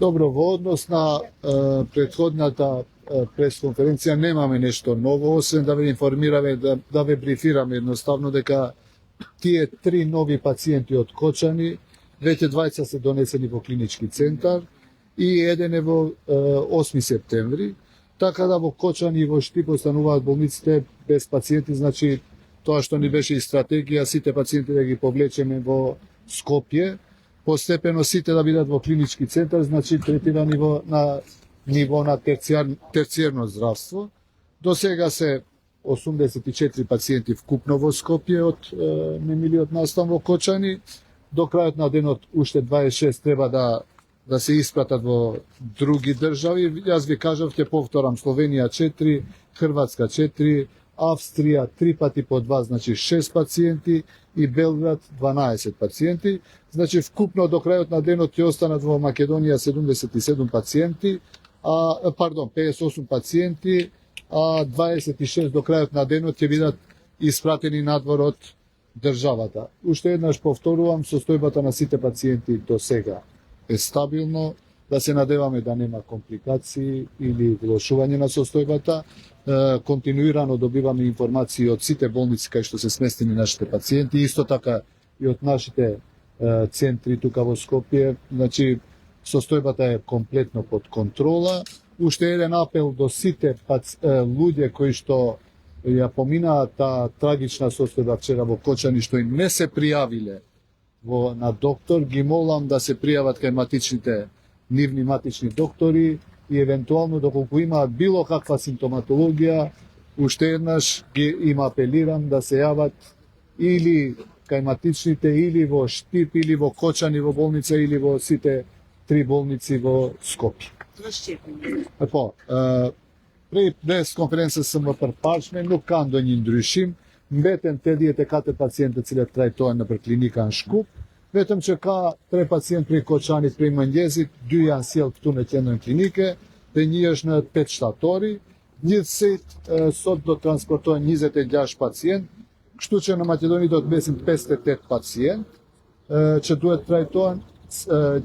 Добро, во однос на претходната пресконференција немаме нешто ново, освен да ве информираме, да ве брифираме едноставно дека тие 3 нови пациенти од Кочани, веќе 20 се донесени во клинички центар и еден е во 8 септември, така да во Кочани и во Штип остануваат болниците без пациенти, значи тоа што ни беше и стратегија, сите пациенти да ги повлечеме во Скопје, постепено сите да бидат во клинички центар, значи третирани на ниво на терцијерно здравство. До сега се 84 пациенти вкупно во Скопје од немилиот настан во Кочани. До крајот на денот уште 26 треба да се испратат во други држави. Јас ви кажав, ќе повторам, Словенија 4, Хрватска 4, Австрија 3 пати по 2, значи 6 пациенти и Белград 12 пациенти. Значи вкупно до крајот на денот ќе останат во Македонија 77 пациенти, 58 пациенти, а 26 до крајот на денот ќе бидат испратени надвор од државата. Уште еднаш повторувам, состојбата на сите пациенти до сега е стабилно, да се надеваме да нема компликации или влошување на состојбата. Континуирано добиваме информации од сите болници кај што се сместени нашите пациенти, исто така и од нашите центри тука во Скопје. Значи, состојбата е комплетно под контрола. Уште еден апел до сите луѓе кои што ја поминаат таа трагична состојба вчера во Кочани, што им не се пријавиле на доктор, ги молам да се пријават кај нивни матични доктори и евентуално доколку имаат било каква симптоматологија, уште еднаш им апелирам да се јават или кај матичните, или во Штип, или во Кочани во болница, или во сите 3 болници во Скопје. През конференција сам во прпачме, но kan do një ndryshim, mbeten 84 pacientë të cilët trajtohen nëpër klinikën Shkup, vetëm që ka 3 pacientë prej Koçanit prej mëngjesit, 2 janë sjell këtu në qendrën klinike dhe 1 është në 8 shtatori. Gjithsej sot do transportohen 26 pacientë, kështu që në Maqedoni do të mbesin 58 pacientë që duhet trajtohen.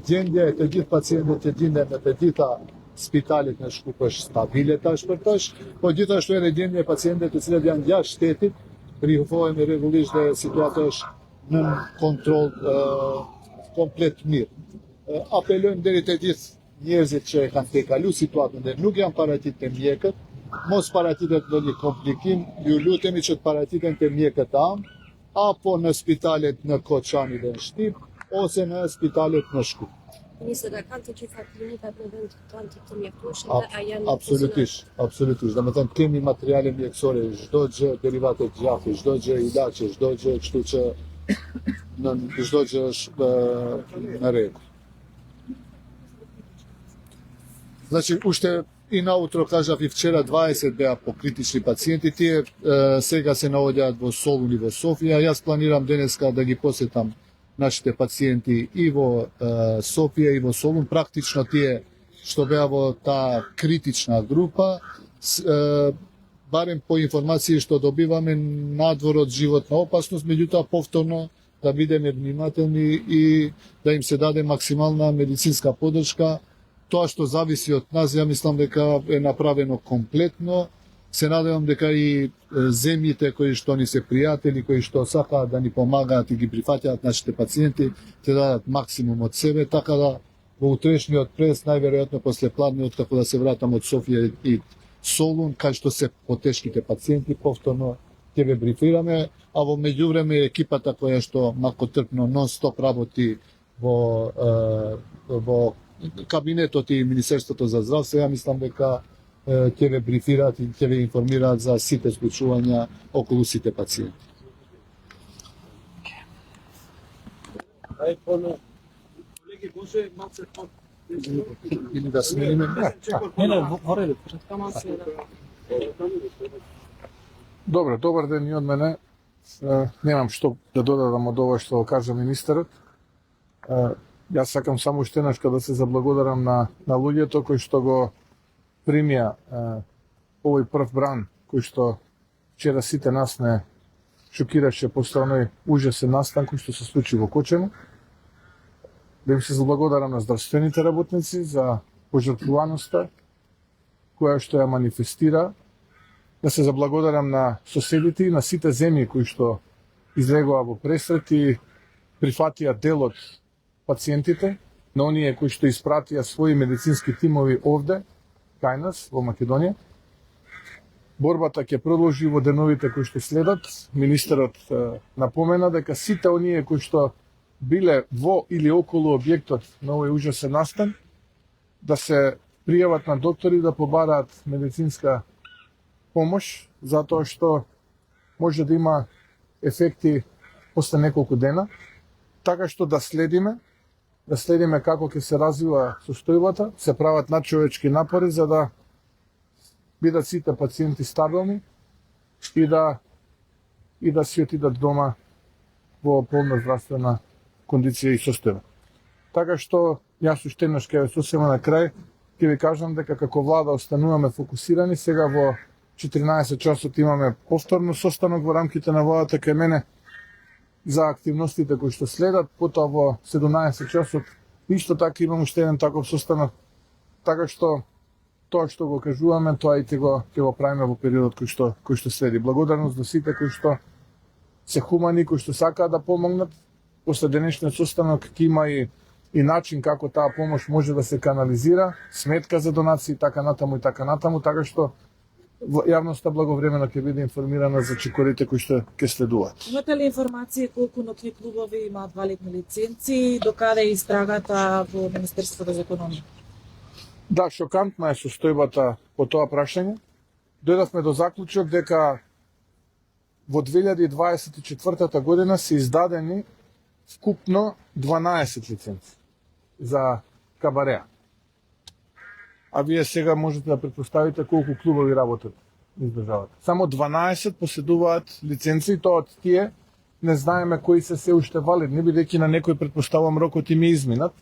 Gjendja e të gjithë pacientëve që gjenden në të gjitha spitalet në Shkup është stabile tash për tash, po gjithashtu edhe gjendja e pacientëve të cilët janë jashtë shtetit, rihohemi rregullisht dhe situata është në kontroll komplet mirë. Apelojmë deri te gjithë njerëzit që e kanë tejkalu situatën dhe nuk janë paraqitur te mjekët, mos paraqitet ndonjë komplikim, ju lutemi që të paraqiten te mjekët tanë, apo në spitalet në Koçani dhe në Shtip, ose në spitalet në Shkup. Ministra, kanë të gjitha klinikat në vend të mjektueshme dhe a janë absolutisht. Domethënë kemi materiale mjekësore, çdo gjë, derivate gjafe, çdo gjë ilaçe, çdo gjë, kështu që çdo gjë është në rregull. Значи, уште и наутро кажав и вчера 20 беа покритични пациенти, тие сега се наоѓаат во Солун и во Софија. Јас планирам денеска да ги посетам нашите пациенти и во Софија и во Солун, практично тие што беа во таа критична група, барем по информации што добиваме, надвор од животна опасност, меѓутоа повторно да бидеме внимателни и да им се даде максимална медицинска поддршка. Тоа што зависи од нас, ја мислам дека е направено комплетно. Се надевам дека и земјите кои што ни се пријатели, кои што сакаат да ни помагаат и ги прифаќаат нашите пациенти, ќе дадат максимум од себе, така да во утрешниот прес, најверојатно после пладниот, како да се вратам од Софија и Солун, кај што се потешките пациенти, повторно ќе ве брифираме, а во меѓувреме екипата која што макотрпно нон-стоп работи во кабинетот и Министерството за здравство, ја мислам дека ќе ве брифираат и ќе ве информираат за сите случувања околу сите пациенти. Колеги, може малце по Или да смениме? во ред. Добар ден и од мене. Немам што да додадам од ова што кажа министерот. Јас сакам само уште еднашка да се заблагодарам на луѓето кои што го примија овој прв бран, кој што вчера сите нас не шокираше по оној ужасен настан кој што се случи во Кочани. да им се заблагодарам на здравствените работници за пожртвуваноста која што ја манифестира, да се заблагодарам на соседите и на сите земји кои што излегоа во пресрет и прифатија дел од пациентите, на оние кои што испратија своји медицински тимови овде, кај нас, во Македонија. Борбата ќе продолжи во деновите кои што следат. Министерот напомена дека сите оние кои што биле во или околу објектот на овој ужасен настан, да се пријават на доктори да побараат медицинска помош, затоа што може да има ефекти после неколку дена, така што да следиме како ќе се развива состојбата, се прават надчовечки напори за да бидат сите пациенти стабилни и да си отидат дома во полна здравствена кондиција и состојба. Така што јас уште еднаш ќе сосема на крај ќе ви кажам дека како влада остануваме фокусирани. Сега во 14 часот имаме повторно состанок во рамките на владата кај мене за активностите кои што следат, потоа во 17 часот исто така имам уште еден таков состанок. Така што тоа што го кажуваме, тоа и ќе го правиме во периодот кој што следи. Благодарност до сите кои што се хумани, кои што сакаат да помогнат. После денешниот состанок ќе има и начин како таа помош може да се канализира, сметка за донации, така натаму, така што јавноста благовремено ќе биде информирана за чекорите кои што ќе следуваат. Имате ли информација колку ноќни клубови имаат валидни лиценци, докаде е истрагата во Министерството за економија? Да, шокантна е состојбата по тоа прашање. Дојдовме до заклучок дека во 2024 година се издадени вкупно 12 лиценци за кабареа. А вие сега можете да претпоставите колку клубови работат низ државата. Само 12 поседуваат лиценци и тоа од тие не знаеме кои се уште валидни, бидејќи на некој претпоставам рокот им е изминат,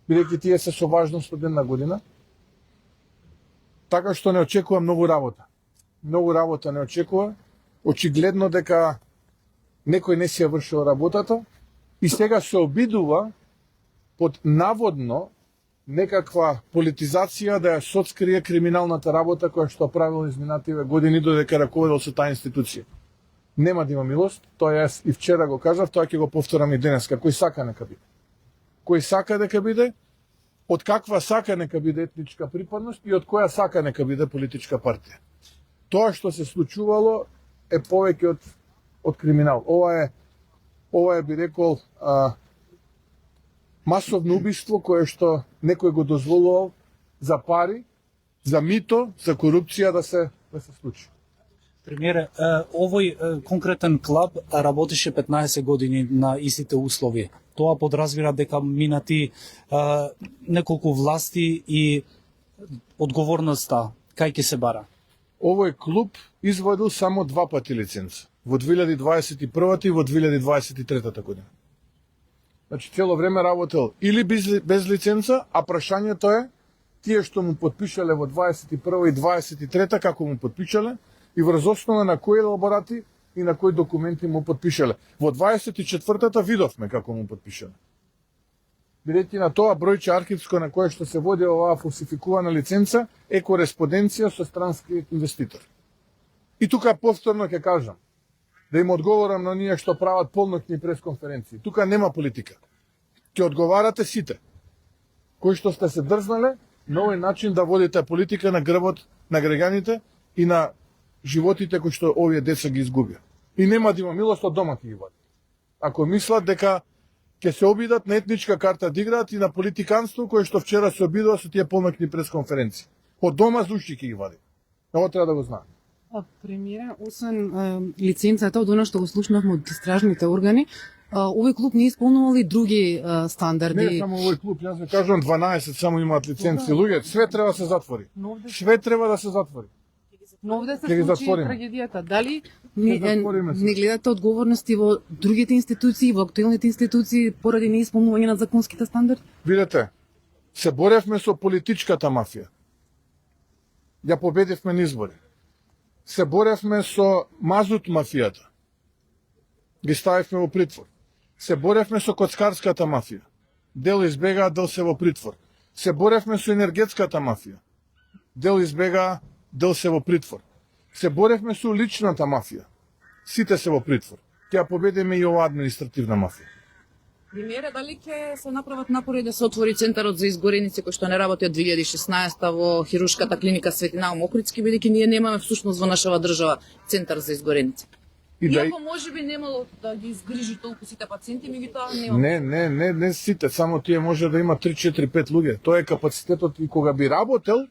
бидејќи тие се со важност од една година. Така што не очекува многу работа. Многу работа не очекува. Очигледно дека некој не си ја вршил работата и сега се обидува под наводно некаква политизација да ја соцкрие криминалната работа која што правил изминативе години додека раководел со таа институција. Нема да има милост, тоа јас и вчера го кажав, тоа ќе го повторам и денеска. Кој сака нека биде. Кој сака дека биде, од каква сака нека биде етничка припадност и од која сака нека биде политичка партија. Тоа што се случувало е повеќе од криминал. Ова е би рекол масовно убиство кое што некој го дозволувал за пари, за мито, за корупција да се случи. Премиере, овој конкретен клуб работеше 15 години на истите услови. Тоа подразбира дека минати неколку власти и одговорноста кај ќе се бара. Овој клуб извадил само 2 пати лиценца. Во 2021 и во 2023 година. Значи, цело време работел или без лиценца, а прашањето е, тие што му подпишале во 21 и 23 како му подпишале, и врз основа на кои елаборати и на кои документи му подпишале. Во 24-та видовме како му подпишале. Бидејќи на тоа бројче архивско на кое што се води оваа фалсификувана лиценца е кореспонденција со странски инвеститор. И тука повторно ќе кажам, да им одговорам на оние што прават полноќни пресконференции. Тука нема политика. Ќе одговарате сите, кои што сте се дрзнале на овој начин да водите политика на грбот на граѓаните и на животите кои што овие деца ги изгубија. И нема да има милост, од дома ќе ги вади. Ако мислат дека ќе се обидат на етничка карта да играат и на политиканство кое што вчера се обидува со тие полноќни пресконференции. Од дома зушки ќе ги вади. Ово треба да го знаат. Премиера, освен лиценцата од она што го слушнавме од истражните органи, овој клуб не исполнувал и други стандарди. Не само овој клуб, јас ви кажувам 12 само имаат лиценци. Луѓе, све треба да се затвори. Све треба да се затвори. Но овде се случи трагедијата. Дали не гледате одговорности во другите институции, во актуелните институции поради неисполнување на законските стандарди? Видете, се боревме со политичката мафија. Ја победивме на избори. Се боревме со мазут мафијата. Ги ставивме во притвор. Се боревме со коцкарската мафија. дел избегаа, дел се во притвор. Се боревме со енергетската мафија. Дел избегаа, дел се во притвор. Се боревме со личната мафија. Сите се во притвор. Ќе победиме и оваа административна мафија. Премиере, дали ќе се направат напори да се отвори центарот за изгореници кој што не работи од 2016 во хируршката клиника Светина Мокрицки, бидејќи ние немаме всушност во нашава држава центар за изгореници. Иако можеби немало да ги изгрижи толку сите пациенти, меѓутоа нема. Не сите, само тие може да има 3-4-5 луѓе. Тоа е капацитетот и кога би работел,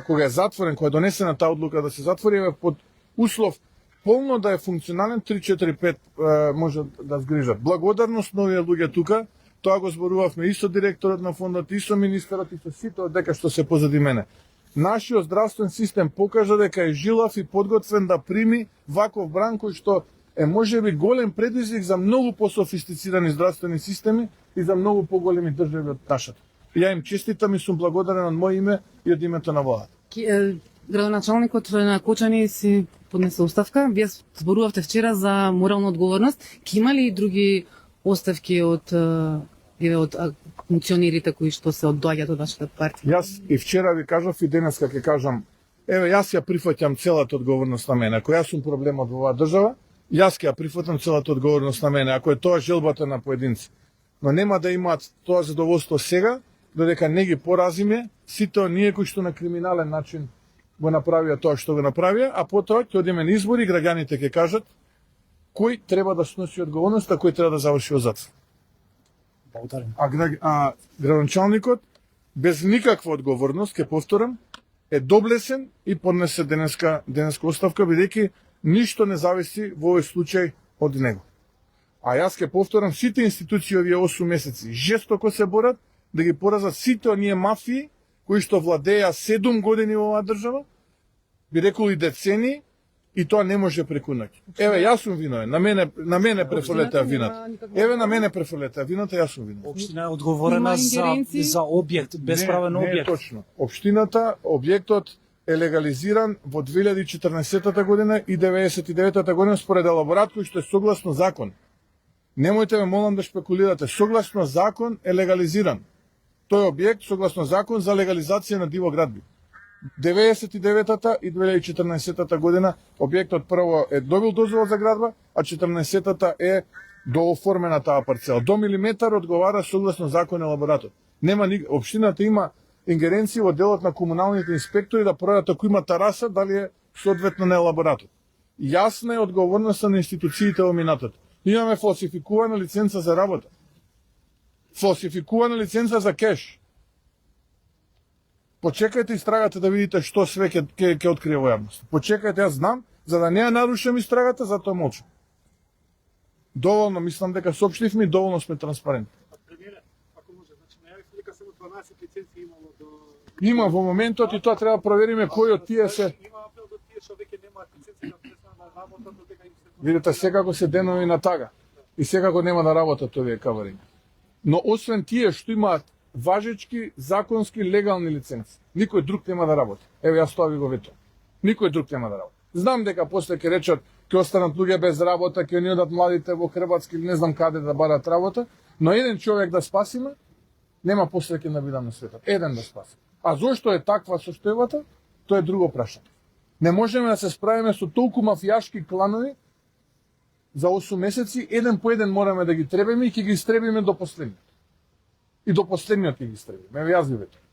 кога е затворен, кога е донесена таа одлука да се затвори, е под услов полно да е функционален, 3-4-5 може да згрижат. Благодарност на овие луѓе тука, тоа го зборувавме и со директорот на фондот, и со министерот, и со сите од дека што се позади мене. Нашиот здравствен систем покажа дека е жилав и подготвен да прими ваков бран кој што е можеби голем предизвик за многу пософистицирани здравствени системи и за многу поголеми држави од нашата. Ја им честитам и сум благодарен од моје име и од името на владата. Градоначалникот на Кочани си поднесе оставка. Вие зборувавте вчера за морална одговорност. Ке има ли и други оставки од функционерите кои што се оддоаѓаат од вашата партија? Јас и вчера ви кажав и денеска ќе кажам, еве јас ја прифаќам целата одговорност на мене. Ако јас сум проблемот во оваа држава, јас ќе ја прифатам целата одговорност на мене, ако е тоа желбата на поединци. Но нема да имаат тоа задоволство сега, додека не ги поразиме сите оние кои што на криминален начин го направија тоа што го направија, а потоа ќе одиме на избори и граѓаните ќе кажат кој треба да сноси одговорност, а кој треба да заврши во затвор. А градоначалникот без никаква одговорност, ќе повторам, е доблесен и поднесе денеска оставка, бидејќи ништо не зависи во овој случај од него. А јас ќе повторам, сите институции овие 8 месеци жестоко се борат да ги поразат сите оние мафии кои што владеја 7 години во оваа држава, би рекол и децени, и тоа не може преку ноќ. Еве, јас сум виновен, на мене префрлете вината. Еве, на мене префрлете вината, јас сум виновен. Општина е одговорена за објект, безправен објект. Не е точно. Општината, објектот е легализиран во 2014 година и 99 година според елаборат кој што е согласно закон. Немојте ме молам да шпекулирате. Согласно закон е легализиран. Тој објект согласно закон за легализација на диво градби. 99-та и 2014 година објектот прво е добил дозвола за градба, а 14-та е дооформена таа парцела. До милиметар одговара согласно закон елаборатот. Општината има ингеренции во делот на комуналните инспектори да проверат ако има тараса дали е соодветно на елаборатот. Јасна е одговорноста на институциите во минатото. Имаме фалсификувана лиценца за работа. Фалсификувана лиценца за кеш. Почекајте истрагата да видите што све ќе открие во јавност. Почекајте, јас знам, за да не ја нарушам истрагата, затоа молчам. Доволно, мислам дека соопштивме и доволно сме транспарентни. Премиере, ако може, значи најавите дека само 12 лиценци имало до... Има во моментот и тоа треба да провериме кои од тие се... Има апел до тие што веќе немаат лиценци да престанат да работат додека им се... Видите, секако се денови на тага. И секако нема да работат овие кавариња. Но освен тие што имаат важечки, законски, легални лиценци, никој друг нема да работи. Еве, јас тоа ви го ветувам. Никој друг нема да работи. Знам дека после ќе речат ќе останат луѓе без работа, ќе ни одат младите во Хрватска или не знам каде да барат работа, но еден човек да спасиме, нема после ќе набидам на светот. Еден да спасиме. А зошто е таква состојбата, тоа е друго прашање. Не можеме да се справиме со толку мафијашки кланови за 8 месеци, еден по еден мораме да ги требеме и ќе ги истребиме до последниот. И до последниот ќе ги истребиме. Еве, јас ви ветувам.